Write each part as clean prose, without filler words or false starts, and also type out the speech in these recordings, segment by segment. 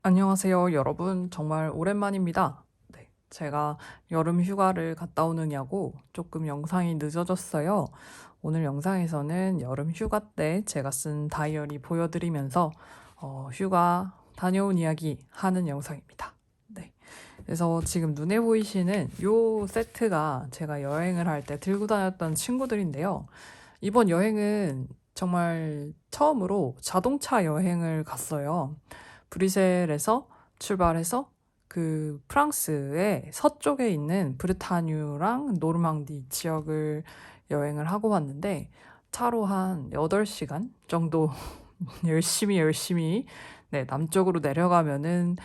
안녕하세요, 여러분. 정말 오랜만입니다. 네, 제가 여름 휴가를 갔다 오느냐고 조금 영상이 늦어졌어요. 오늘 영상에서는 여름 휴가 때 제가 쓴 다이어리 보여드리면서 휴가 다녀온 이야기 하는 영상입니다. 네, 그래서 지금 눈에 보이시는 요 세트가 제가 여행을 할 때 들고 다녔던 친구들인데요. 이번 여행은 정말 처음으로 자동차 여행을 갔어요. 브뤼셀에서 출발해서 그 프랑스의 서쪽에 있는 브르타뉴랑 노르망디 지역을 여행을 하고 왔는데 차로 한 8시간 정도 열심히 네, 남쪽으로 내려가면은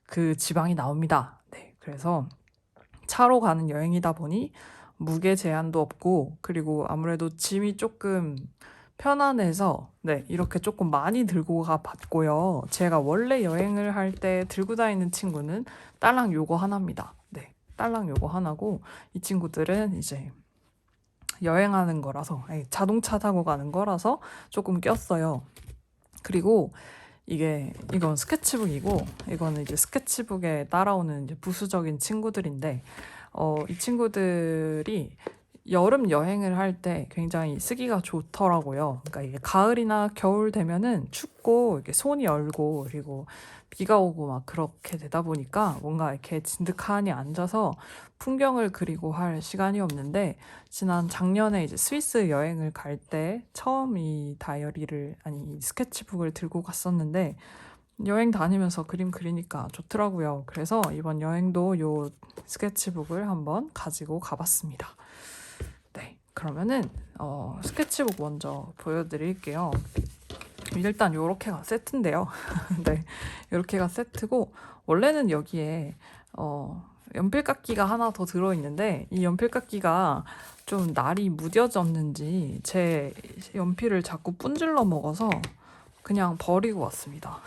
그 지방이 나옵니다. 네, 그래서 차로 가는 여행이다 보니 무게 제한도 없고 그리고 아무래도 짐이 조금 편안해서 네, 이렇게 조금 많이 들고 가 봤고요. 제가 원래 여행을 할 때 들고 다니는 친구는 딸랑 요거 하나입니다. 네, 딸랑 요거 하나고 이 친구들은 이제 여행하는 거라서 아니, 자동차 타고 가는 거라서 조금 꼈어요. 그리고 이건 스케치북이고 이거는 이제 스케치북에 따라오는 이제 부수적인 친구들인데 이 친구들이 여름 여행을 할 때 굉장히 쓰기가 좋더라고요. 그러니까 이게 가을이나 겨울 되면은 춥고 이렇게 손이 얼고 그리고 비가 오고 막 그렇게 되다 보니까 뭔가 이렇게 진득하니 앉아서 풍경을 그리고 할 시간이 없는데 지난 작년에 이제 스위스 여행을 갈 때 처음 이 다이어리를 아니 이 스케치북을 들고 갔었는데 여행 다니면서 그림 그리니까 좋더라고요. 그래서 이번 여행도 요 스케치북을 한번 가지고 가봤습니다. 네, 그러면은 스케치북 먼저 보여드릴게요. 일단 요렇게가 세트인데요. 네, 요렇게가 세트고 원래는 여기에 연필깎이가 하나 더 들어있는데 이 연필깎이가 좀 날이 무뎌졌는지 제 연필을 자꾸 분질러 먹어서 그냥 버리고 왔습니다.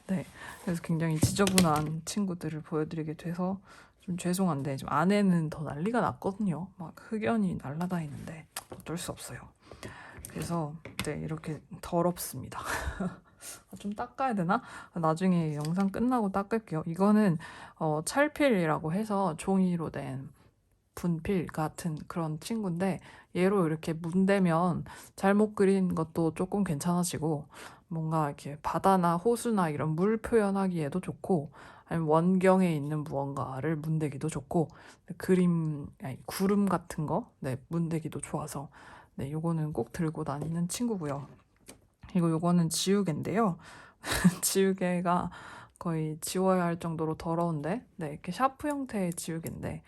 네, 그래서 굉장히 지저분한 친구들을 보여드리게 돼서 좀 죄송한데 좀 안에는 더 난리가 났거든요. 막 흑연이 날아다니는데 어쩔 수 없어요. 그래서 네, 이렇게 더럽습니다. 좀 닦아야 되나? 나중에 영상 끝나고 닦을게요. 이거는 찰필이라고 해서 종이로 된 분필 같은 그런 친구인데 얘로 이렇게 문대면 잘못 그린 것도 조금 괜찮아지고 뭔가 이렇게 바다나 호수나 이런 물 표현하기에도 좋고 아니면 원경에 있는 무언가를 문대기도 좋고 그림 아니 구름 같은 거 네, 문대기도 좋아서 네, 요거는 꼭 들고 다니는 친구고요. 그리고 요거는 지우개인데요. 지우개가 거의 지워야 할 정도로 더러운데 네, 이렇게 샤프 형태의 지우개인데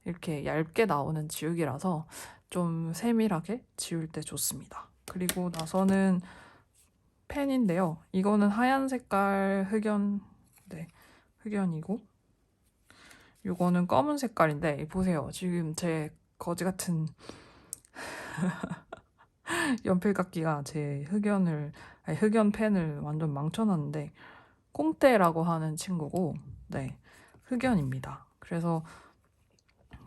이렇게 얇게 나오는 지우개라서 좀 세밀하게 지울 때 좋습니다. 그리고 나서는 펜인데요. 이거는 하얀 색깔 흑연, 네, 흑연이고 요거는 검은 색깔인데 보세요. 지금 제 거지 같은 연필깎이가 제 흑연 펜을 완전 망쳐놨는데 꽁떼라고 하는 친구고 네, 흑연입니다. 그래서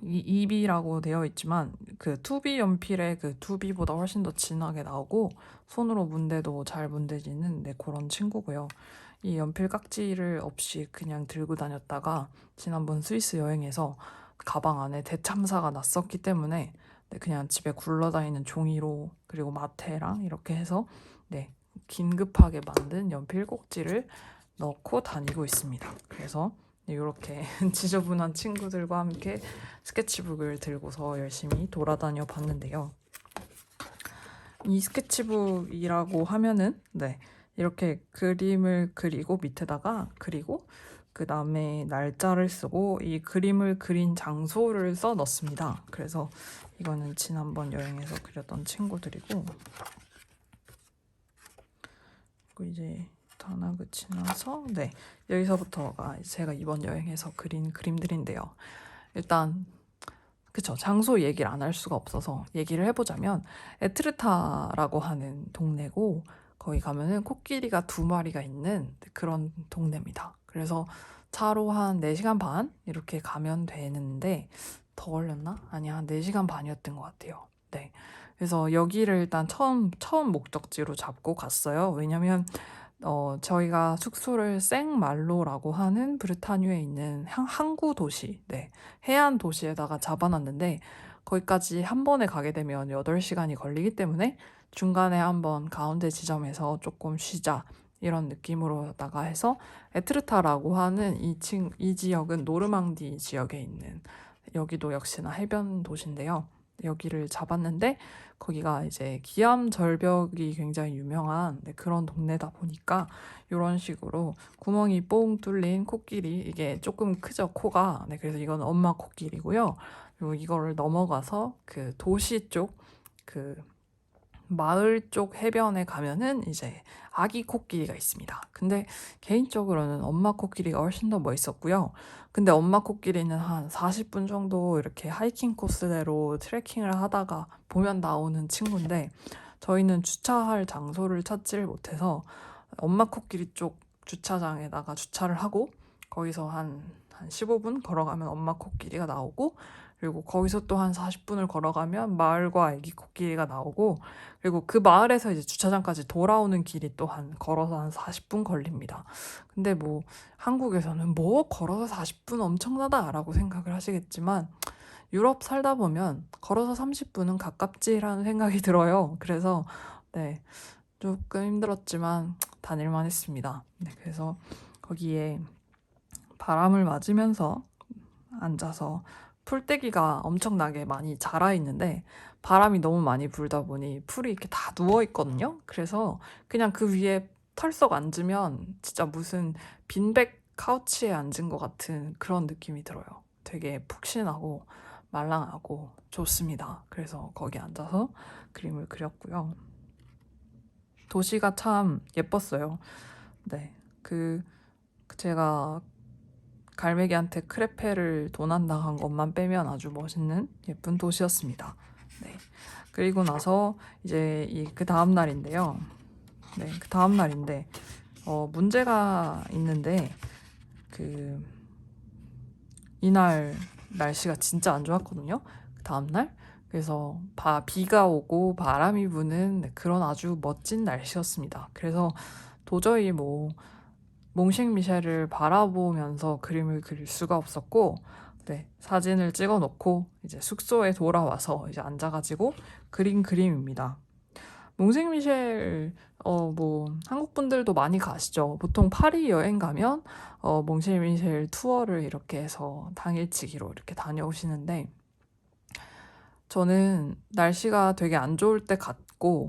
이 2B라고 되어 있지만 그 2B 연필의 그 2B보다 훨씬 더 진하게 나오고 손으로 문대도 잘 문대지는 네, 그런 친구고요. 이 연필 깍지를 없이 그냥 들고 다녔다가 지난번 스위스 여행에서 가방 안에 대참사가 났었기 때문에 네, 그냥 집에 굴러다니는 종이로 그리고 마테랑 이렇게 해서 네, 긴급하게 만든 연필 꼭지를 넣고 다니고 있습니다. 그래서 이렇게 지저분한 친구들과 함께 스케치북을 들고서 열심히 돌아다녀 봤는데요. 이 스케치북이라고 하면은 네, 이렇게 그림을 그리고 밑에다가 그리고 그 다음에 날짜를 쓰고 이 그림을 그린 장소를 써 넣습니다. 그래서 이거는 지난번 여행에서 그렸던 친구들이고 그리고 이제 단학을 지나서 네, 여기서부터가 제가 이번 여행에서 그린 그림들인데요. 일단 그쵸, 장소 얘기를 안 할 수가 없어서 얘기를 해보자면 에트르타라고 하는 동네고 거기 가면은 코끼리가 2마리가 있는 그런 동네입니다. 그래서 차로 한 4시간 반 이렇게 가면 되는데 더 걸렸나? 아니 한 4시간 반이었던 것 같아요. 네. 그래서 여기를 일단 처음 목적지로 잡고 갔어요. 왜냐면 저희가 숙소를 생말로라고 하는 브르타뉴에 있는 항구 도시, 네, 해안 도시에다가 잡아놨는데 거기까지 한 번에 가게 되면 8시간이 걸리기 때문에 중간에 한번 가운데 지점에서 조금 쉬자 이런 느낌으로다가 해서 에트르타라고 하는 이 지역은 노르망디 지역에 있는 여기도 역시나 해변 도시인데요. 여기를 잡았는데 거기가 이제 기암 절벽이 굉장히 유명한 그런 동네다 보니까 이런 식으로 구멍이 뽕 뚫린 코끼리, 이게 조금 크죠, 코가. 네, 그래서 이건 엄마 코끼리고요. 그리고 이거를 넘어가서 그 도시 쪽, 그 마을 쪽 해변에 가면은 이제 아기 코끼리가 있습니다. 근데 개인적으로는 엄마 코끼리가 훨씬 더 멋있었고요. 근데 엄마 코끼리는 한 40분 정도 이렇게 하이킹 코스대로 트레킹을 하다가 보면 나오는 친구인데 저희는 주차할 장소를 찾지를 못해서 엄마 코끼리 쪽 주차장에다가 주차를 하고 거기서 한 15분 걸어가면 엄마 코끼리가 나오고, 그리고 거기서 또 한 40분을 걸어가면 마을과 아기 코끼리가 나오고, 그리고 그 마을에서 이제 주차장까지 돌아오는 길이 또 걸어서 한 40분 걸립니다. 근데 뭐 한국에서는 뭐 걸어서 40분 엄청나다라고 생각을 하시겠지만 유럽 살다 보면 걸어서 30분은 가깝지라는 생각이 들어요. 그래서 네, 조금 힘들었지만 다닐만 했습니다. 네, 그래서 거기에 바람을 맞으면서 앉아서 풀떼기가 엄청나게 많이 자라 있는데 바람이 너무 많이 불다 보니 풀이 이렇게 다 누워 있거든요. 그래서 그냥 그 위에 털썩 앉으면 진짜 무슨 빈백 카우치에 앉은 것 같은 그런 느낌이 들어요. 되게 푹신하고 말랑하고 좋습니다. 그래서 거기 앉아서 그림을 그렸고요. 도시가 참 예뻤어요. 네, 제가 갈매기한테 크레페를 도난당한 것만 빼면 아주 멋있는 예쁜 도시였습니다. 네. 그리고 나서 이제 그 다음 날인데요. 네, 그 다음 날인데 문제가 있는데 이날 날씨가 진짜 안 좋았거든요. 그 다음 날. 그래서 비가 오고 바람이 부는 그런 아주 멋진 날씨였습니다. 그래서 도저히 몽셴미셸을 바라보면서 그림을 그릴 수가 없었고, 네, 사진을 찍어 놓고 이제 숙소에 돌아와서 이제 앉아가지고 그린 그림입니다. 몽셴미셸 한국 분들도 많이 가시죠. 보통 파리 여행 가면 몽셴미셸 투어를 이렇게 해서 당일치기로 이렇게 다녀오시는데 저는 날씨가 되게 안 좋을 때 갔고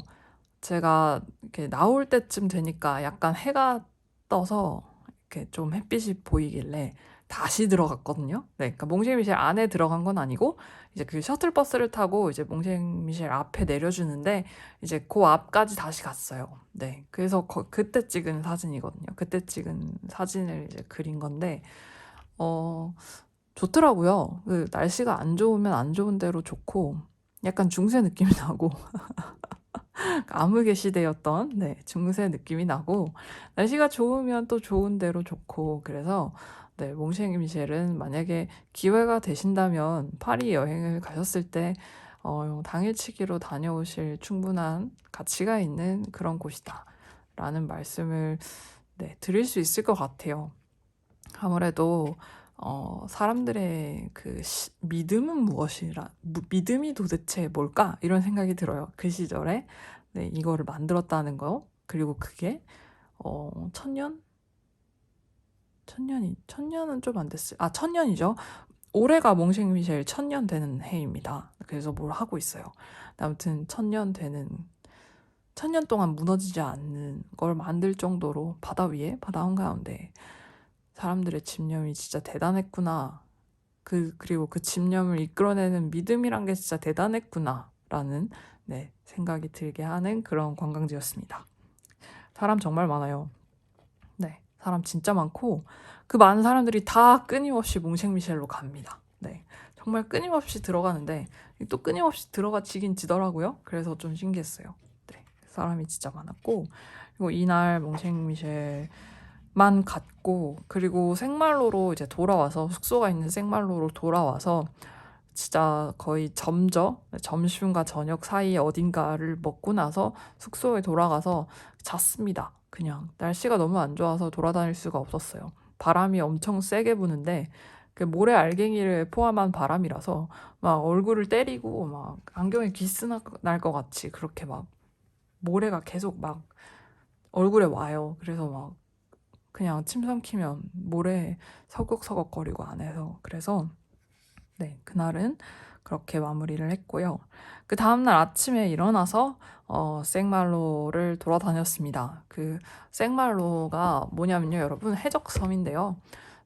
제가 이렇게 나올 때쯤 되니까 약간 해가 떠서 이렇게 좀 햇빛이 보이길래 다시 들어갔거든요. 네, 그러니까 몽셴미셸 안에 들어간 건 아니고 이제 그 셔틀버스를 타고 이제 몽셴미셸 앞에 내려주는데 이제 그 앞까지 다시 갔어요. 네, 그래서 그때 찍은 사진이거든요. 그때 찍은 사진을 이제 그린 건데 좋더라고요. 그 날씨가 안 좋으면 안 좋은 대로 좋고 약간 중세 느낌이 나고 암흑의 시대였던 중세 느낌이 나고 날씨가 좋으면 또 좋은 대로 좋고 그래서 몽셴미셸은 만약에 기회가 되신다면 파리 여행을 가셨을 때 당일치기로 다녀오실 충분한 가치가 있는 그런 곳이다 라는 말씀을 드릴 수 있을 것 같아요. 아무래도 사람들의 믿음은 믿음이 도대체 뭘까? 이런 생각이 들어요. 그 시절에 이거를 만들었다는 거. 그리고 그게 천년은 좀 안 됐어요. 1000년이죠. 올해가 몽셴미셸 1000년 되는 해입니다. 그래서 뭘 하고 있어요. 아무튼 1000년 동안 무너지지 않는 걸 만들 정도로 바다 한가운데 사람들의 집념이 진짜 대단했구나. 그리고 그 집념을 이끌어내는 믿음이란 게 진짜 대단했구나. 라는 생각이 들게 하는 그런 관광지였습니다. 사람 정말 많아요. 네, 사람 진짜 많고 그 많은 사람들이 다 끊임없이 몽셴미셸로 갑니다. 네, 정말 끊임없이 들어가는데 또 끊임없이 들어가지긴 지더라고요. 그래서 좀 신기했어요. 네, 사람이 진짜 많았고 그리고 이날 몽셴미셸 만 갔고 그리고 생말로로 이제 돌아와서 숙소가 있는 생말로로 돌아와서 진짜 거의 점심과 저녁 사이에 어딘가를 먹고 나서 숙소에 돌아가서 잤습니다. 그냥 날씨가 너무 안 좋아서 돌아다닐 수가 없었어요. 바람이 엄청 세게 부는데 그 모래 알갱이를 포함한 바람이라서 막 얼굴을 때리고 막 안경에 기스 날 것 같이 그렇게 막 모래가 계속 막 얼굴에 와요. 그래서 막 그냥 침 삼키면 모래 서걱서걱거리고 안에서. 그래서 네, 그날은 그렇게 마무리를 했고요. 그 다음날 아침에 일어나서 생말로를 돌아다녔습니다. 그 생말로가 뭐냐면요, 여러분, 해적섬인데요.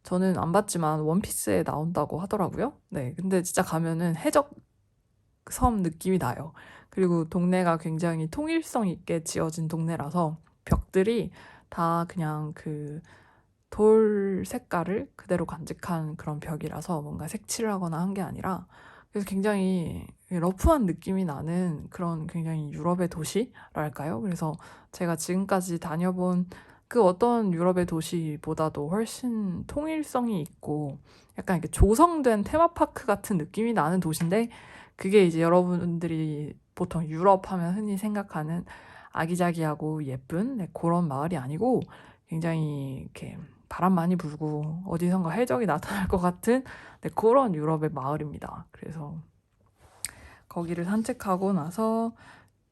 저는 안 봤지만 원피스에 나온다고 하더라고요. 네, 근데 진짜 가면은 해적섬 느낌이 나요. 그리고 동네가 굉장히 통일성 있게 지어진 동네라서 벽들이 다 그냥 그 돌 색깔을 그대로 간직한 그런 벽이라서 뭔가 색칠을 하거나 한 게 아니라 그래서 굉장히 러프한 느낌이 나는 그런 굉장히 유럽의 도시랄까요? 그래서 제가 지금까지 다녀본 그 어떤 유럽의 도시보다도 훨씬 통일성이 있고 약간 이렇게 조성된 테마파크 같은 느낌이 나는 도시인데 그게 이제 여러분들이 보통 유럽 하면 흔히 생각하는 아기자기하고 예쁜 네, 그런 마을이 아니고 굉장히 이렇게 바람 많이 불고 어디선가 해적이 나타날 것 같은 네, 그런 유럽의 마을입니다. 그래서 거기를 산책하고 나서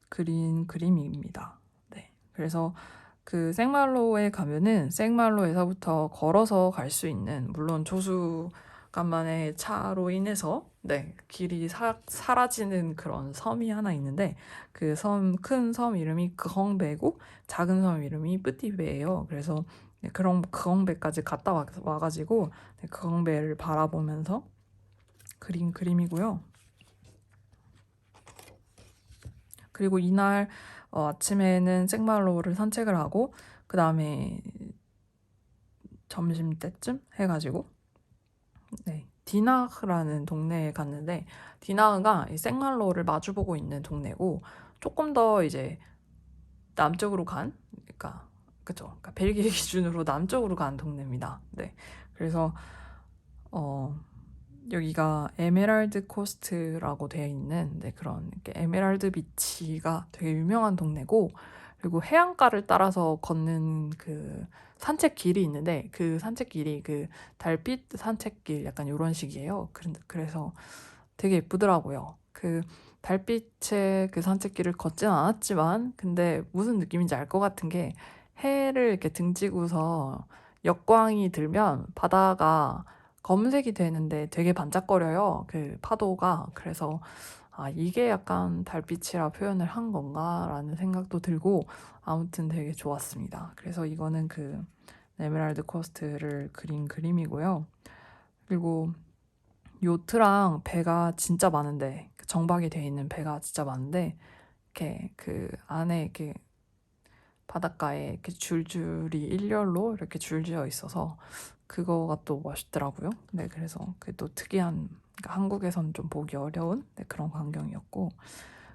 그린 그림입니다. 네. 그래서 그 생말로에 가면은 생말로에서부터 걸어서 갈 수 있는 물론 조수간만의 차로 인해서 네, 길이 사라지는 그런 섬이 하나 있는데 그 큰 섬 이름이 그헝베고 작은 섬 이름이 뿌띠베예요. 그래서 네, 그런 그헝베까지 갔다 와가지고 네, 그헝베를 바라보면서 그린 그림이고요. 그리고 이날 아침에는 생말로를 산책을 하고 그 다음에 점심 때쯤 해가지고 네, 디나흐라는 동네에 갔는데 디나흐가 이 생말로를 마주보고 있는 동네고 조금 더 이제 남쪽으로 그러니까 그죠, 그러니까 벨기에 기준으로 남쪽으로 간 동네입니다. 네, 그래서 어, 여기가 에메랄드 코스트라고 되어 있는 네, 그런 에메랄드 비치가 되게 유명한 동네고 그리고 해안가를 따라서 걷는 그 산책길이 있는데 그 산책길이 그 달빛 산책길 약간 이런 식이에요. 그래서 되게 예쁘더라고요. 그 달빛의 그 산책길을 걷진 않았지만 근데 무슨 느낌인지 알 것 같은 게 해를 이렇게 등지고서 역광이 들면 바다가 검은색이 되는데 되게 반짝거려요. 그 파도가. 그래서 아, 이게 약간 달빛이라 표현을 한 건가라는 생각도 들고 아무튼 되게 좋았습니다. 그래서 이거는 그 에메랄드 코스트를 그린 그림이고요. 그리고 요트랑 배가 진짜 많은데 그 정박이 돼 있는 배가 진짜 많은데 이렇게 그 안에 이렇게 바닷가에 이렇게 줄줄이 일렬로 이렇게 줄지어 있어서 그거가 또 멋있더라고요. 네, 그래서 그게 또 특이한 그러니까 한국에선 좀 보기 어려운 네, 그런 광경이었고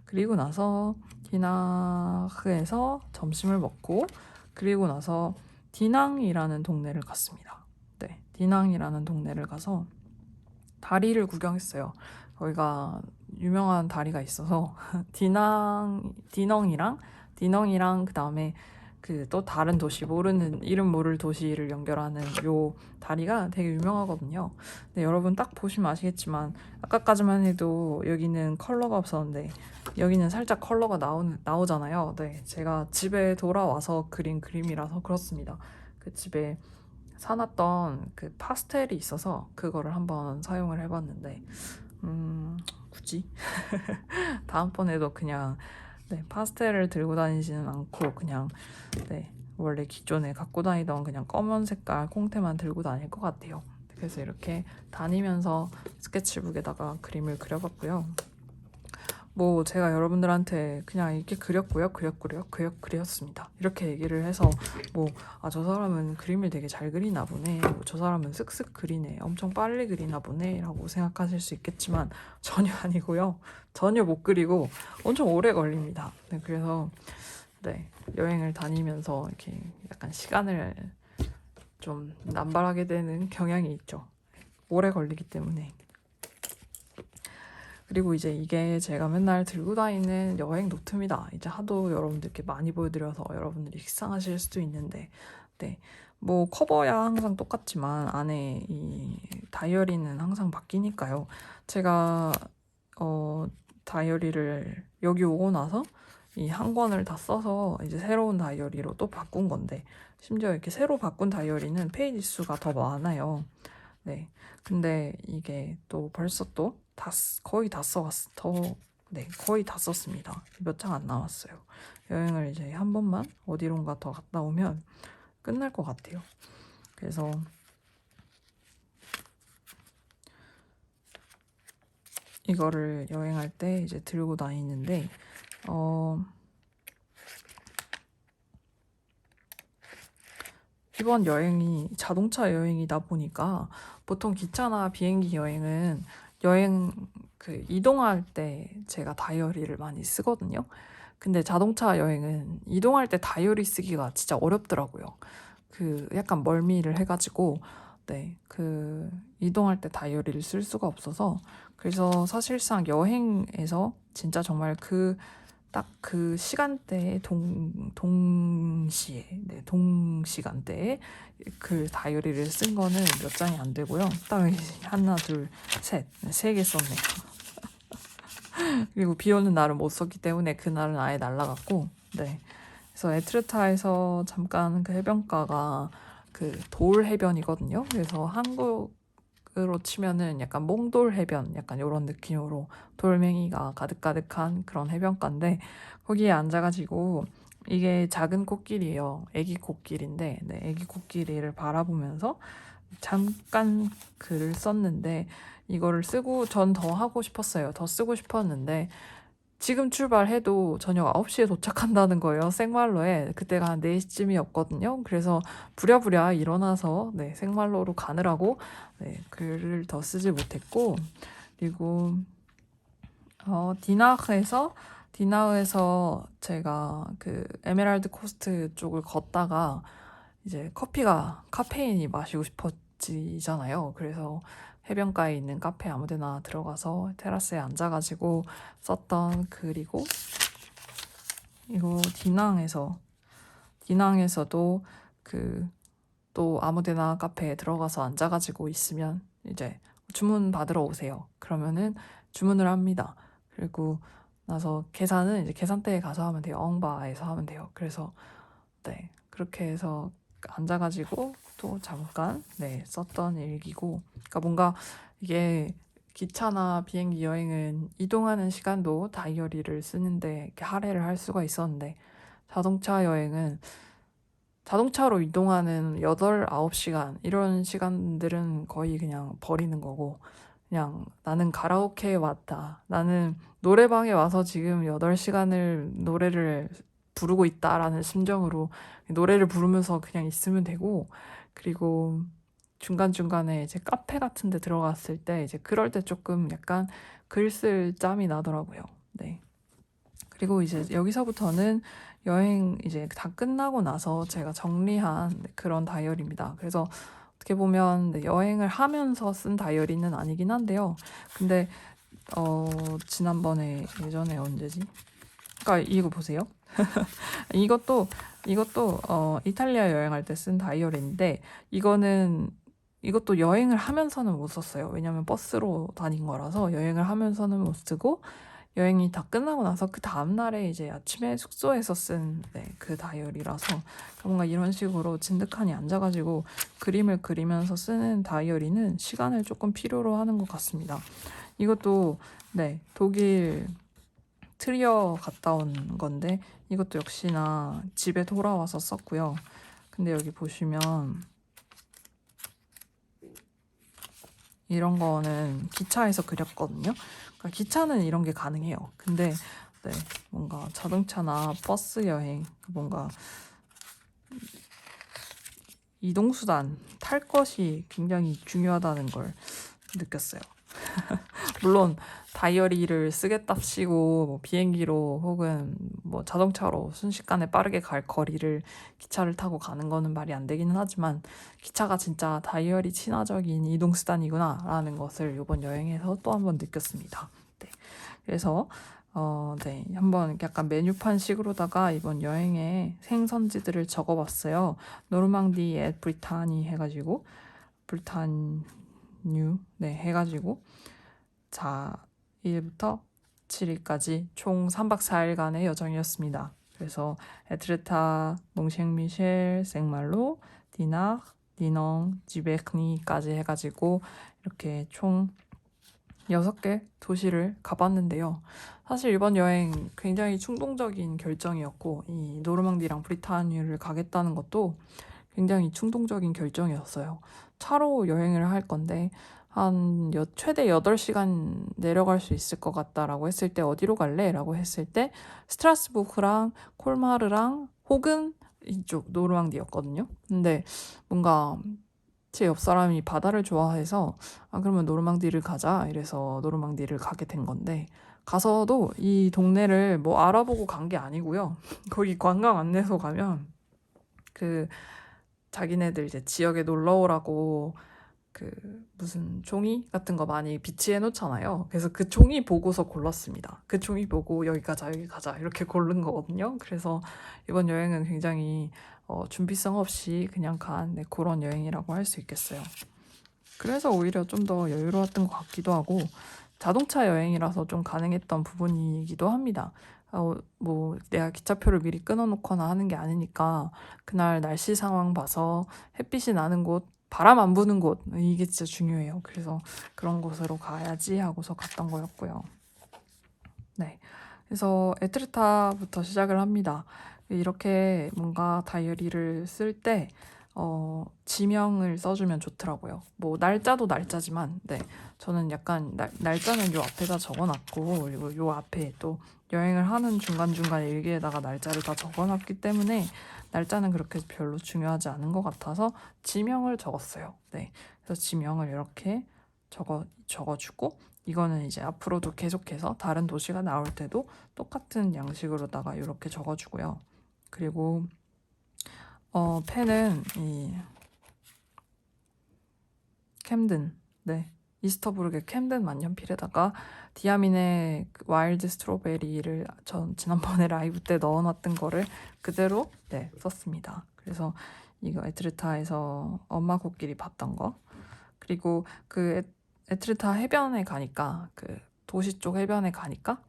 그리고 나서 디나흐에서 점심을 먹고 그리고 나서 디낭이라는 동네를 갔습니다. 네, 디낭이라는 동네를 가서 다리를 구경했어요. 거기가 유명한 다리가 있어서 디낭이랑 그다음에 그 또 다른 도시 이름 모를 도시를 연결하는 요 다리가 되게 유명하거든요. 근데 여러분 딱 보시면 아시겠지만 아까까지만 해도 여기는 컬러가 없었는데 여기는 살짝 컬러가 나오잖아요. 네, 제가 집에 돌아와서 그린 그림이라서 그렇습니다. 그 집에 사놨던 그 파스텔이 있어서 그거를 한번 사용을 해봤는데 굳이 다음번에도 그냥 네, 파스텔을 들고 다니지는 않고 그냥 네, 원래 기존에 갖고 다니던 그냥 검은 색깔 콩테만 들고 다닐 것 같아요. 그래서 이렇게 다니면서 스케치북에다가 그림을 그려봤고요. 뭐 제가 여러분들한테 그냥 이렇게 그렸습니다. 이렇게 얘기를 해서 뭐 아 저 사람은 그림을 되게 잘 그리나 보네, 뭐저 사람은 쓱쓱 그리네, 엄청 빨리 그리나 보네 라고 생각하실 수 있겠지만 전혀 아니고요. 전혀 못 그리고 엄청 오래 걸립니다. 네, 그래서 네, 여행을 다니면서 이렇게 약간 시간을 좀 남발하게 되는 경향이 있죠. 오래 걸리기 때문에. 그리고 이제 이게 제가 맨날 들고 다니는 여행 노트입니다. 이제 하도 여러분들께 많이 보여드려서 여러분들이 식상하실 수도 있는데, 네. 뭐 커버야 항상 똑같지만 안에 이 다이어리는 항상 바뀌니까요. 제가 다이어리를 여기 오고 나서 이 한 권을 다 써서 이제 새로운 다이어리로 또 바꾼 건데, 심지어 이렇게 새로 바꾼 다이어리는 페이지 수가 더 많아요. 네. 근데 이게 또 벌써 또 거의 다 써갔어. 네, 거의 다 썼습니다. 몇 장 안 남았어요. 여행을 이제 한 번만 어디론가 더 갔다 오면 끝날 것 같아요. 그래서 이거를 여행할 때 이제 들고 다니는데, 이번 여행이 자동차 여행이다 보니까 보통 기차나 비행기 여행은 여행 이동할 때 제가 다이어리를 많이 쓰거든요. 근데 자동차 여행은 이동할 때 다이어리 쓰기가 진짜 어렵더라고요. 약간 멀미를 해가지고, 네, 이동할 때 다이어리를 쓸 수가 없어서, 그래서 사실상 여행에서 진짜 정말 딱 그 시간대에 동시에, 네, 동시간대에 다이어리를 쓴 거는 몇 장이 안 되고요. 딱 하나, 둘, 셋, 3개 썼네요. 그리고 비 오는 날은 못 썼기 때문에 그날은 아예 날라갔고, 네. 그래서 에트르타에서 잠깐 해변가가 돌 해변이거든요. 그래서 한국으로 치면은 약간 몽돌 해변, 약간 이런 느낌으로 돌멩이가 가득가득한 그런 해변가인데, 거기에 앉아가지고, 이게 작은 코끼리예요. 애기 코끼리인데, 네, 애기 코끼리를 바라보면서 잠깐 글을 썼는데, 이거를 쓰고 전 더 하고 싶었어요. 더 쓰고 싶었는데, 지금 출발해도 저녁 9시에 도착한다는 거예요. 생말로에. 그때가 한 4시쯤이었거든요. 그래서 부랴부랴 일어나서, 네, 생말로로 가느라고, 네, 글을 더 쓰지 못했고, 그리고 디나흐에서 제가 에메랄드 코스트 쪽을 걷다가 이제 카페인이 마시고 싶어지잖아요. 그래서 해변가에 있는 카페 아무데나 들어가서 테라스에 앉아가지고 썼던 글이고, 이거 디낭에서도 또 아무데나 카페에 들어가서 앉아가지고 있으면 이제 주문 받으러 오세요. 그러면은 주문을 합니다. 그리고 나서 계산은 이제 계산대에 가서 하면 돼요. 엉바에서 하면 돼요. 그래서 네, 그렇게 해서 앉아가지고 또 잠깐, 네, 썼던 일기고, 그러니까 뭔가 이게 기차나 비행기 여행은 이동하는 시간도 다이어리를 쓰는데 이렇게 할애를 할 수가 있었는데, 자동차 여행은 자동차로 이동하는 8, 9시간 이런 시간들은 거의 그냥 버리는 거고, 그냥 나는 가라오케에 왔다. 나는 노래방에 와서 지금 8시간을 노래를 부르고 있다라는 심정으로 노래를 부르면서 그냥 있으면 되고, 그리고 중간중간에 이제 카페 같은 데 들어갔을 때 이제 그럴 때 조금 약간 글 쓸 짬이 나더라고요. 네. 그리고 이제 여기서부터는 여행 이제 다 끝나고 나서 제가 정리한 그런 다이어리입니다. 그래서 어떻게 보면 여행을 하면서 쓴 다이어리는 아니긴 한데요. 근데 지난번에 예전에 언제지? 그러니까 이거 보세요. 이것도 이탈리아 여행할 때 쓴 다이어리인데, 이것도 여행을 하면서는 못 썼어요. 왜냐면 버스로 다닌 거라서 여행을 하면서는 못 쓰고, 여행이 다 끝나고 나서 그 다음날에 이제 아침에 숙소에서 쓴, 네, 그 다이어리라서 뭔가 이런 식으로 진득하니 앉아가지고 그림을 그리면서 쓰는 다이어리는 시간을 조금 필요로 하는 것 같습니다. 이것도, 네, 독일 트리어 갔다 온 건데, 이것도 역시나 집에 돌아와서 썼고요. 근데 여기 보시면 이런 거는 기차에서 그렸거든요. 그러니까 기차는 이런 게 가능해요. 근데 네, 뭔가 자동차나 버스 여행, 뭔가 이동수단 탈 것이 굉장히 중요하다는 걸 느꼈어요. 물론 다이어리를 쓰겠답시고 뭐 비행기로 혹은 뭐 자동차로 순식간에 빠르게 갈 거리를 기차를 타고 가는 거는 말이 안 되기는 하지만, 기차가 진짜 다이어리 친화적인 이동수단이구나 라는 것을 이번 여행에서 또 한 번 느꼈습니다. 네. 그래서 네, 한번 약간 메뉴판식으로다가 이번 여행의 생선지들을 적어봤어요. 노르망디 앳 브리타니 해가지고 브리타뉴 네 해가지고 자 1일부터 7일까지 총 3박 4일간의 여정이었습니다. 그래서 에트르타, 몽셴미셸, 생말로, 디나, 디농, 지베크니까지 해가지고 이렇게 총 6개 도시를 가봤는데요. 사실 이번 여행 굉장히 충동적인 결정이었고 이 노르망디랑 브리타뉴를 가겠다는 것도 굉장히 충동적인 결정이었어요. 차로 여행을 할 건데 최대 8시간 내려갈 수 있을 것 같다라고 했을 때 어디로 갈래? 라고 했을 때 스트라스부르랑 콜마르랑 혹은 이쪽 노르망디였거든요. 근데 뭔가 제 옆 사람이 바다를 좋아해서 그러면 노르망디를 가자 이래서 노르망디를 가게 된 건데 가서도 이 동네를 뭐 알아보고 간 게 아니고요. 거기 관광 안내소 가면 그 자기네들 이제 지역에 놀러 오라고 그 무슨 종이 같은 거 많이 비치해 놓잖아요. 그래서 그 종이 보고서 골랐습니다. 그 종이 보고 여기 가자 여기 가자 이렇게 고른 거거든요. 그래서 이번 여행은 굉장히 준비성 없이 그냥 간 그런 여행이라고 할 수 있겠어요. 그래서 오히려 좀 더 여유로웠던 것 같기도 하고 자동차 여행이라서 좀 가능했던 부분이기도 합니다. 뭐 내가 기차표를 미리 끊어놓거나 하는 게 아니니까 그날 날씨 상황 봐서 햇빛이 나는 곳, 바람 안 부는 곳 이게 진짜 중요해요. 그래서 그런 곳으로 가야지 하고서 갔던 거였고요. 네, 그래서 에트르타부터 시작을 합니다. 이렇게 뭔가 다이어리를 쓸 때 지명을 써주면 좋더라고요. 뭐 날짜도 날짜지만, 네, 저는 약간 날짜는 요 앞에다 적어놨고 그리고 요 앞에 또 여행을 하는 중간중간 일기에다가 날짜를 다 적어놨기 때문에 날짜는 그렇게 별로 중요하지 않은 것 같아서 지명을 적었어요. 네, 그래서 지명을 이렇게 적어주고 이거는 이제 앞으로도 계속해서 다른 도시가 나올 때도 똑같은 양식으로다가 이렇게 적어주고요. 그리고 펜은 이 캠든, 네, 이스터부르의 캠든 만년필에다가 디아민의 와일드 스트로베리를 전 지난번에 라이브 때 넣어놨던 거를 그대로 네 썼습니다. 그래서 이거 에트르타에서 엄마 코끼리 봤던 거 그리고 그 에트르타 해변에 가니까 그 도시 쪽 해변에 가니까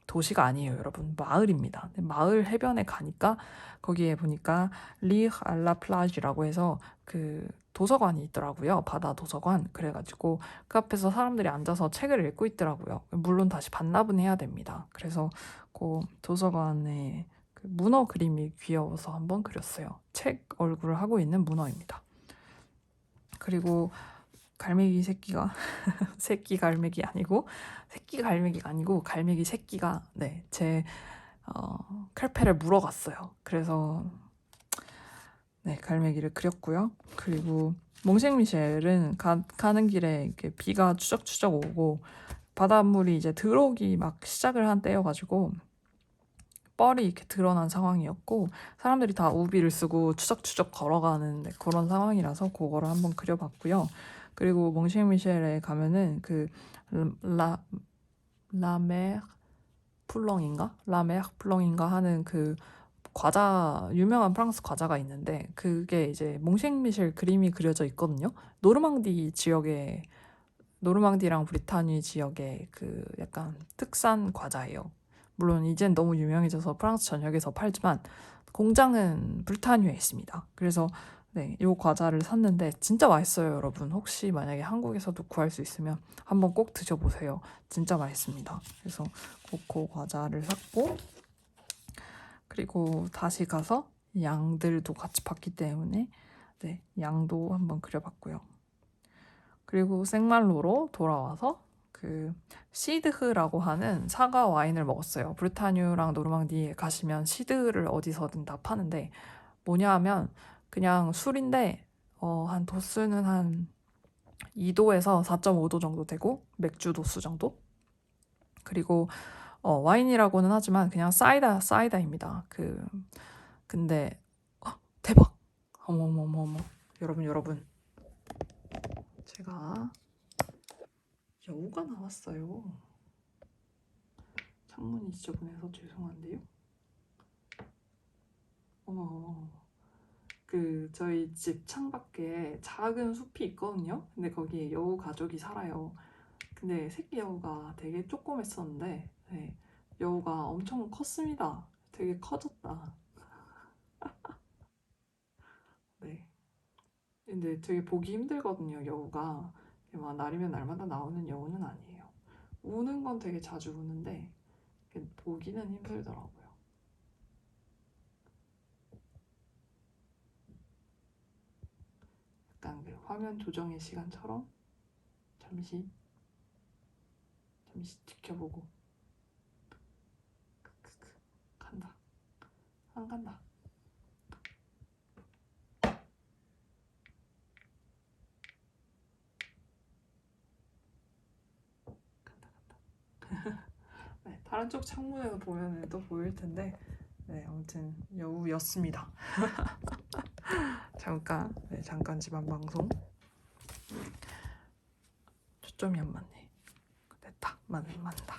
도시가 아니에요, 여러분. 마을입니다. 마을 해변에 가니까 거기에 보니까 리흐 알라 플라지라고 해서 그 도서관이 있더라고요. 바다 도서관. 그래가지고 그 앞에서 사람들이 앉아서 책을 읽고 있더라고요. 물론 다시 반납은 해야 됩니다. 그래서 그 도서관에 그 문어 그림이 귀여워서 한번 그렸어요. 책 얼굴을 하고 있는 문어입니다. 그리고 갈매기 새끼가 새끼 갈매기가 아니고 갈매기 새끼가 제 칼페를 물어갔어요. 그래서 네, 갈매기를 그렸고요. 그리고 몽생미셸은 가는 길에 이렇게 비가 추적추적 오고 바닷물이 이제 들어오기 막 시작을 한 때여가지고 뻘이 이렇게 드러난 상황이었고 사람들이 다 우비를 쓰고 추적추적 걸어가는 그런 상황이라서 그거를 한번 그려봤고요. 그리고 몽셴미셸에 가면은 그 라, 라메 플렁인가 하는 그 과자 유명한 프랑스 과자가 있는데 그게 이제 몽셴미셸 그림이 그려져 있거든요. 노르망디랑 브리타뉴 지역의 그 약간 특산 과자예요. 물론 이젠 너무 유명해져서 프랑스 전역에서 팔지만 공장은 브리타뉴에 있습니다. 그래서 네, 이 과자를 샀는데 진짜 맛있어요, 여러분. 혹시 만약에 한국에서도 구할 수 있으면 한번 꼭 드셔보세요. 진짜 맛있습니다. 그래서 그 과자를 샀고 그리고 다시 가서 양들도 같이 봤기 때문에 네, 양도 한번 그려봤고요. 그리고 생말로로 돌아와서 그 시드흐라고 하는 사과 와인을 먹었어요. 브르타뉴랑 노르망디에 가시면 시드흐를 어디서든 다 파는데 뭐냐 하면 그냥 술인데 한 도수는 한 2도에서 4.5도 정도 되고 맥주 도수 정도? 그리고 와인이라고는 하지만 그냥 사이다입니다. 근데 대박! 어머머머머 여러분 제가 여우가 나왔어요. 창문이 지저분해서 죄송한데요. 저희 집 창밖에 작은 숲이 있거든요. 근데 거기에 여우 가족이 살아요. 근데 새끼 여우가 되게 조그맸었는데 네, 여우가 엄청 컸습니다. 되게 커졌다. 네. 근데 되게 보기 힘들거든요, 여우가. 막 날이면 날마다 나오는 여우는 아니에요. 우는 건 되게 자주 우는데 보기는 힘들더라고요. 약간 그 화면 조정의 시간처럼 잠시 지켜보고 간다. 안 간다. 네, 다른 쪽 창문에서 보면 또 보일 텐데 네, 아무튼 여우였습니다. 잠깐 집안 방송. 초점이 안 맞네. 됐다. 맞다.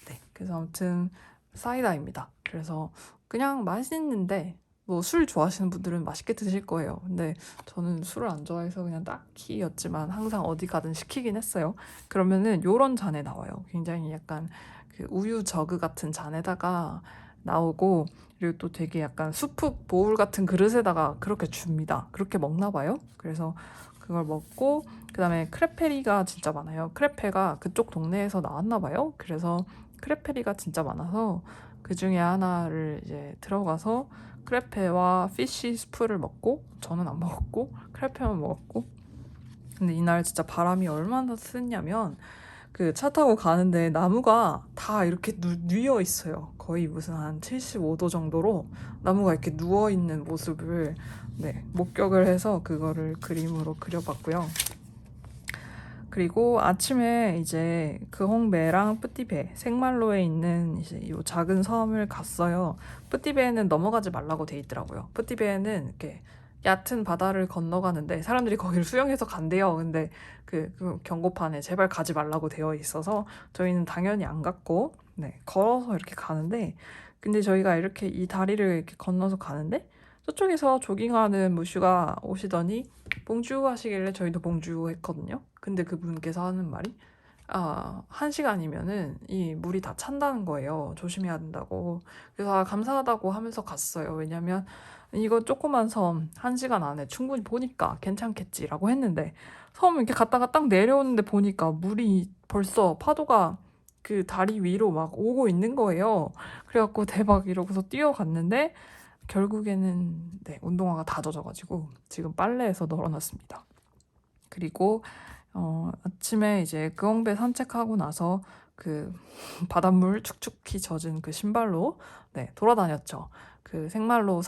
네, 그래서 아무튼 사이다입니다. 그래서 그냥 맛있는데 뭐 술 좋아하시는 분들은 맛있게 드실 거예요. 근데 저는 술을 안 좋아해서 그냥 딱히였지만 항상 어디 가든 시키긴 했어요. 그러면은 요런 잔에 나와요. 굉장히 약간 그 우유 저그 같은 잔에다가 나오고 그리고 또 되게 약간 수프 보울 같은 그릇에다가 그렇게 줍니다. 그렇게 먹나 봐요. 그래서 그걸 먹고 그다음에 크레페리가 진짜 많아요. 크레페가 그쪽 동네에서 나왔나 봐요. 그래서 크레페리가 진짜 많아서 그 중에 하나를 이제 들어가서 크레페와 피쉬 스프를 먹고 저는 안 먹었고 크레페만 먹었고 근데 이날 진짜 바람이 얼마나 셌냐면 그 차 타고 가는데 나무가 다 이렇게 누워 있어요. 거의 무슨 한 75도 정도로 나무가 이렇게 누워 있는 모습을 네, 목격을 해서 그거를 그림으로 그려봤고요. 그리고 아침에 이제 그홍베랑 뿌띠베 생말로에 있는 이제 요 작은 섬을 갔어요. 뿌띠베에는 넘어가지 말라고 돼 있더라고요. 뿌띠베에는 이렇게 얕은 바다를 건너가는데 사람들이 거기를 수영해서 간대요. 근데 그 경고판에 제발 가지 말라고 되어 있어서 저희는 당연히 안 갔고 네, 걸어서 이렇게 가는데 근데 저희가 이렇게 이 다리를 이렇게 건너서 가는데 저쪽에서 조깅하는 무슈가 오시더니 봉주 하시길래 저희도 봉주 했거든요. 근데 그분께서 하는 말이 1시간이면은 이 물이 다 찬다는 거예요. 조심해야 된다고. 그래서 감사하다고 하면서 갔어요. 왜냐면 이거 조그만 섬 1시간 안에 충분히 보니까 괜찮겠지라고 했는데 섬 이렇게 갔다가 딱 내려오는데 보니까 물이 벌써 파도가 그 다리 위로 막 오고 있는 거예요. 그래갖고 대박 이러고서 뛰어갔는데 결국에는 네, 운동화가 다 젖어가지고 지금 빨래해서 널어놨습니다. 그리고 아침에 이제 그엉배 산책하고 나서 그 바닷물 축축히 젖은 그 신발로 네, 돌아다녔죠. 그 생말로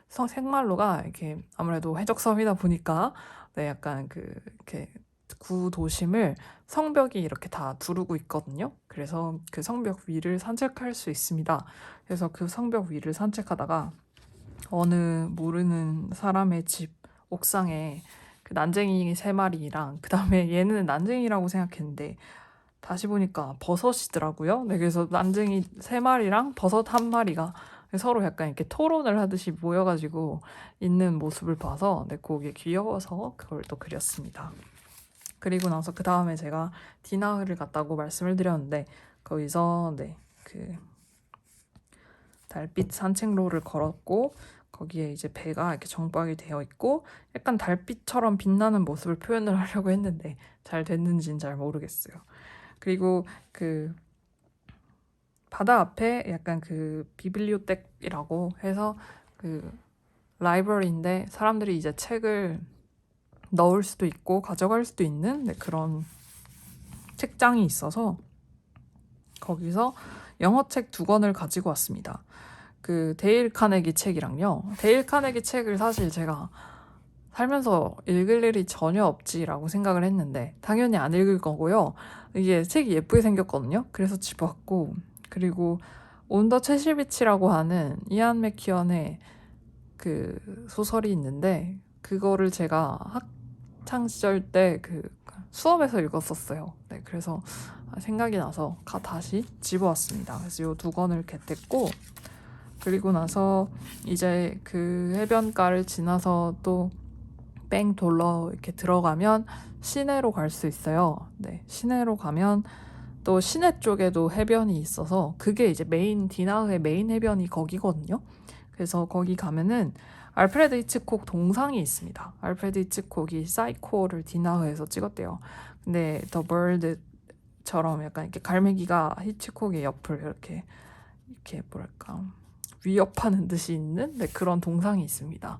생말로가 이렇게 아무래도 해적섬이다 보니까 네, 약간 이렇게 구도심을 성벽이 이렇게 다 두르고 있거든요. 그래서 그 성벽 위를 산책할 수 있습니다. 그래서 그 성벽 위를 산책하다가 어느 모르는 사람의 집 옥상에 그 난쟁이 3마리랑 그 다음에 얘는 난쟁이라고 생각했는데 다시 보니까 버섯이더라고요. 네, 그래서 난쟁이 3마리랑 버섯 1마리가 서로 약간 이렇게 토론을 하듯이 모여가지고 있는 모습을 봐서 네, 그게 귀여워서 그걸 또 그렸습니다. 그리고 나서 그 다음에 제가 디나흐를 갔다고 말씀을 드렸는데 거기서 네, 그 달빛 산책로를 걸었고 거기에 이제 배가 이렇게 정박이 되어 있고 약간 달빛처럼 빛나는 모습을 표현을 하려고 했는데 잘 됐는지는 잘 모르겠어요. 그리고 그 바다 앞에 약간 그 비블리오텍이라고 해서 그 라이브러리인데 사람들이 이제 책을 넣을 수도 있고 가져갈 수도 있는 네, 그런 책장이 있어서 거기서 영어책 2권을 가지고 왔습니다. 그 데일 카네기 책이랑요. 데일 카네기 책을 사실 제가 살면서 읽을 일이 전혀 없지라고 생각을 했는데 당연히 안 읽을 거고요. 이게 책이 예쁘게 생겼거든요. 그래서 집어왔고 그리고 온더 채실비치라고 하는 이안 맥키언의 그 소설이 있는데 그거를 제가 학창 시절 때 그 수업에서 읽었었어요. 네, 그래서 생각이 나서 다시 집어왔습니다. 그래서 요 2권을 겟했고, 그리고 나서 이제 그 해변가를 지나서 또 뺑 돌러 이렇게 들어가면 시내로 갈 수 있어요. 네, 시내로 가면 또 시내 쪽에도 해변이 있어서 그게 이제 디나흐의 메인 해변이 거기거든요. 그래서 거기 가면은 알프레드 히치콕 동상이 있습니다. 알프레드 히치콕이 사이코를 디나흐에서 찍었대요. 근데 더 벌드처럼 약간 이렇게 갈매기가 히치콕의 옆을 이렇게 뭐랄까 위협하는 듯이 있는 그런 동상이 있습니다.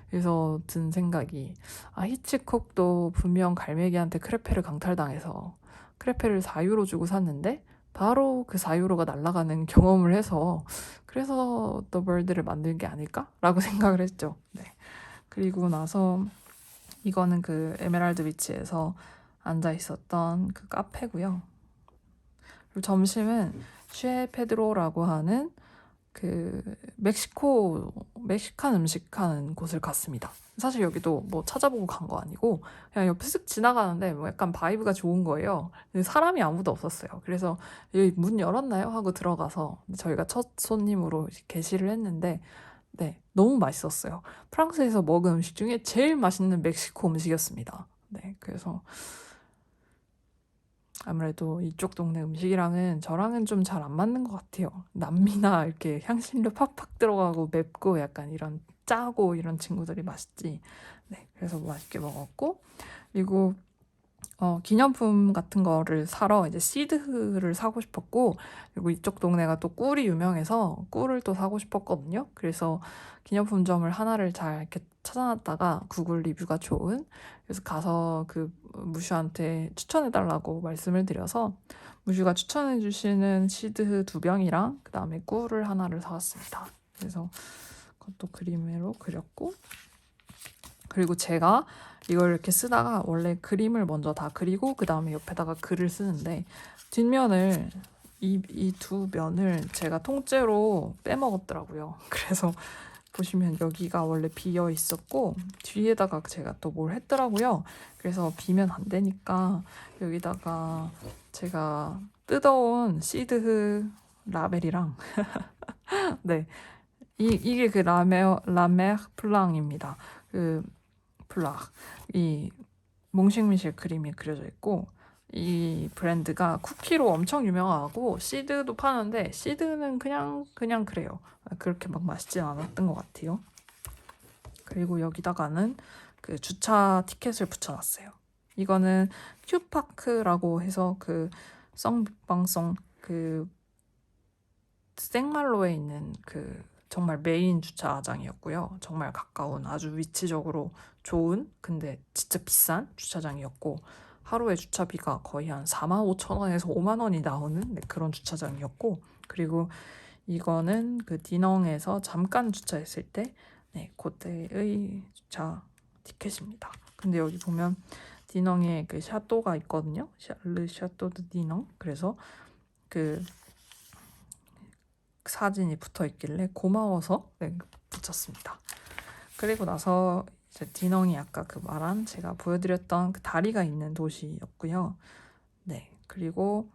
그래서 든 생각이 히치콕도 분명 갈매기한테 크레페를 강탈당해서 크레페를 4유로 주고 샀는데 바로 그 4유로가 날아가는 경험을 해서 그래서 더 벌드를 만든 게 아닐까라고 생각을 했죠. 네. 그리고 나서 이거는 그 에메랄드 비치에서 앉아 있었던 그 카페고요. 그리고 점심은 쉐 페드로라고 하는 그 멕시칸 음식 하는 곳을 갔습니다. 사실 여기도 뭐 찾아보고 간 거 아니고 그냥 옆에 쓱 지나가는데 뭐 약간 바이브가 좋은 거예요. 근데 사람이 아무도 없었어요. 그래서 여기 문 열었나요? 하고 들어가서 저희가 첫 손님으로 게시를 했는데 네, 너무 맛있었어요. 프랑스에서 먹은 음식 중에 제일 맛있는 멕시코 음식이었습니다. 네, 그래서 아무래도 이쪽 동네 음식이랑은 저랑은 좀 잘 안 맞는 것 같아요. 남미나 이렇게 향신료 팍팍 들어가고 맵고 약간 이런 짜고 이런 친구들이 맛있지. 네, 그래서 맛있게 먹었고, 그리고 기념품 같은 거를 사러 이제 시드를 사고 싶었고, 그리고 이쪽 동네가 또 꿀이 유명해서 꿀을 또 사고 싶었거든요. 그래서 기념품점을 하나를 잘 이렇게 찾아놨다가 구글 리뷰가 좋은, 그래서 가서 그 무슈한테 추천해달라고 말씀을 드려서 무슈가 추천해주시는 시드 2병이랑 그 다음에 꿀을 하나를 사왔습니다. 그래서 그것도 그림으로 그렸고, 그리고 제가 이걸 이렇게 쓰다가 원래 그림을 먼저 다 그리고 그 다음에 옆에다가 글을 쓰는데 뒷면을 이 2면을 제가 통째로 빼먹었더라고요. 그래서 보시면 여기가 원래 비어 있었고 뒤에다가 제가 또 뭘 했더라고요. 그래서 비면 안 되니까 여기다가 제가 뜯어온 시드 라벨이랑 네, 이게 그 라메르 플랑입니다. 그 플락 이 몽싱미실 그림이 그려져 있고 이 브랜드가 쿠키로 엄청 유명하고 시드도 파는데 시드는 그냥 그래요. 그렇게 막 맛있진 않았던 것 같아요. 그리고 여기다가는 그 주차 티켓을 붙여놨어요. 이거는 큐파크라고 해서 그 썽방썽 그 생말로에 있는 그 정말 메인 주차장이었고요. 정말 가까운 아주 위치적으로 좋은 근데 진짜 비싼 주차장이었고 하루에 주차비가 거의 한 45,000원에서 50,000원이 나오는 그런 주차장이었고 그리고 이거는 그 디넝에서 잠깐 주차했을 때 그때의 주차 티켓입니다. 근데 여기 보면 디넝에 그 샤또가 있거든요. 르 샤또 드 디넝. 그래서 그 사진이 붙어 있길래 고마워서 붙였습니다. 그리고 나서 이제 디넝이 아까 그 말한 제가 보여드렸던 그 다리가 있는 도시였고요. 네, 그리고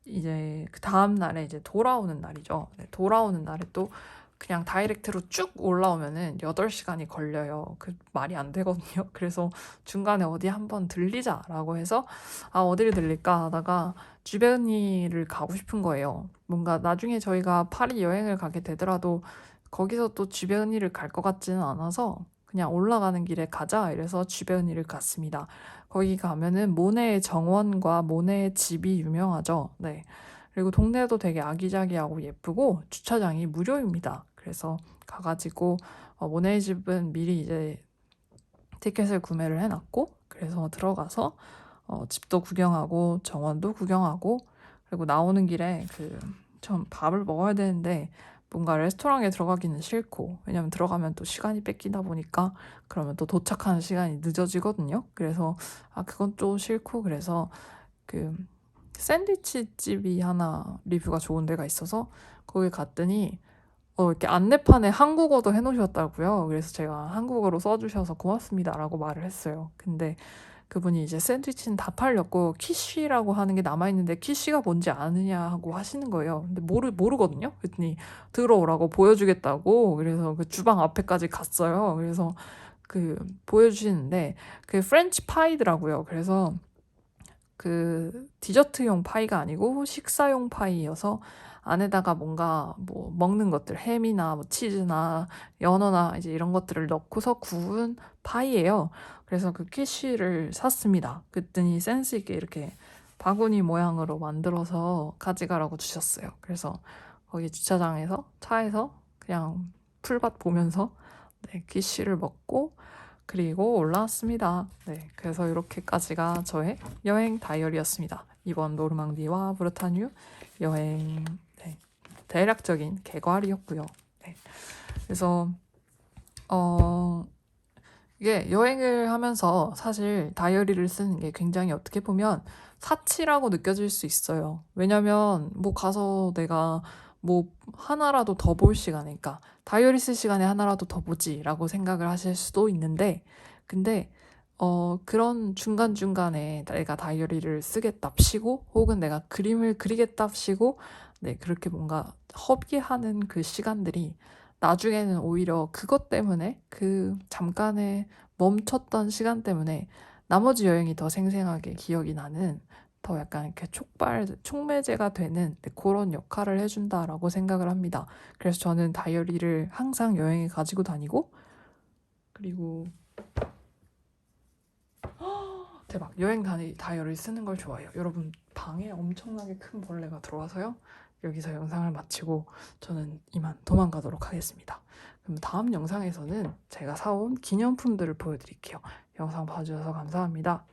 이제 그 다음 날에 이제 돌아오는 날이죠. 네, 돌아오는 날에 또 그냥 다이렉트로 쭉 올라오면은 8시간이 걸려요. 그 말이 안 되거든요. 그래서 중간에 어디 한번 들리자라고 해서 어디를 들릴까 하다가 주베니를 가고 싶은 거예요. 뭔가 나중에 저희가 파리 여행을 가게 되더라도 거기서 또 주베니를 갈 것 같지는 않아서 그냥 올라가는 길에 가자 이래서 주베니를 갔습니다. 거기 가면은 모네의 정원과 모네의 집이 유명하죠. 네. 그리고 동네도 되게 아기자기하고 예쁘고 주차장이 무료입니다. 그래서 가가지고 모네의 집은 미리 이제 티켓을 구매를 해놨고 그래서 들어가서 집도 구경하고 정원도 구경하고 그리고 나오는 길에 좀 밥을 먹어야 되는데 뭔가 레스토랑에 들어가기는 싫고 왜냐면 들어가면 또 시간이 뺏기다 보니까 그러면 또 도착하는 시간이 늦어지거든요. 그래서 그건 좀 싫고 그래서 그 샌드위치 집이 하나 리뷰가 좋은 데가 있어서 거기 갔더니 이렇게 안내판에 한국어도 해놓으셨다고요. 그래서 제가 한국어로 써주셔서 고맙습니다라고 말을 했어요. 근데 그분이 이제 샌드위치는 다 팔렸고 퀴쉬라고 하는 게 남아있는데 퀴쉬가 뭔지 아느냐 하고 하시는 거예요. 근데 모르거든요. 그랬더니 들어오라고 보여주겠다고 그래서 그 주방 앞에까지 갔어요. 그래서 그 보여주시는데 그 프렌치 파이더라고요. 그래서 그 디저트용 파이가 아니고 식사용 파이여서 안에다가 뭔가 뭐 먹는 것들 햄이나 뭐 치즈나 연어나 이제 이런 것들을 넣고서 구운 파이예요. 그래서 그 퀴쉬를 샀습니다. 그랬더니 센스 있게 이렇게 바구니 모양으로 만들어서 가져가라고 주셨어요. 그래서 거기 주차장에서 차에서 그냥 풀밭 보면서 네, 퀴쉬를 먹고 그리고 올라왔습니다. 네, 그래서 이렇게까지가 저의 여행 다이어리였습니다. 이번 노르망디와 브르타뉴 여행 네, 대략적인 개괄이었고요. 네, 그래서 이게 여행을 하면서 사실 다이어리를 쓰는 게 굉장히 어떻게 보면 사치라고 느껴질 수 있어요. 왜냐면 뭐 가서 내가 뭐 하나라도 더 볼 시간에, 그러니까 다이어리 쓸 시간에 하나라도 더 보지라고 생각을 하실 수도 있는데, 근데 그런 중간중간에 내가 다이어리를 쓰겠답시고, 혹은 내가 그림을 그리겠답시고, 네, 그렇게 뭔가 허비하는 그 시간들이 나중에는 오히려 그것 때문에 그 잠깐의 멈췄던 시간 때문에 나머지 여행이 더 생생하게 기억이 나는 더 약간 이렇게 촉매제가 되는 네, 그런 역할을 해준다라고 생각을 합니다. 그래서 저는 다이어리를 항상 여행에 가지고 다니고 그리고 대박 여행 다이어리 쓰는 걸 좋아해요. 여러분 방에 엄청나게 큰 벌레가 들어와서요. 여기서 영상을 마치고 저는 이만 도망가도록 하겠습니다. 그럼 다음 영상에서는 제가 사온 기념품들을 보여드릴게요. 영상 봐주셔서 감사합니다.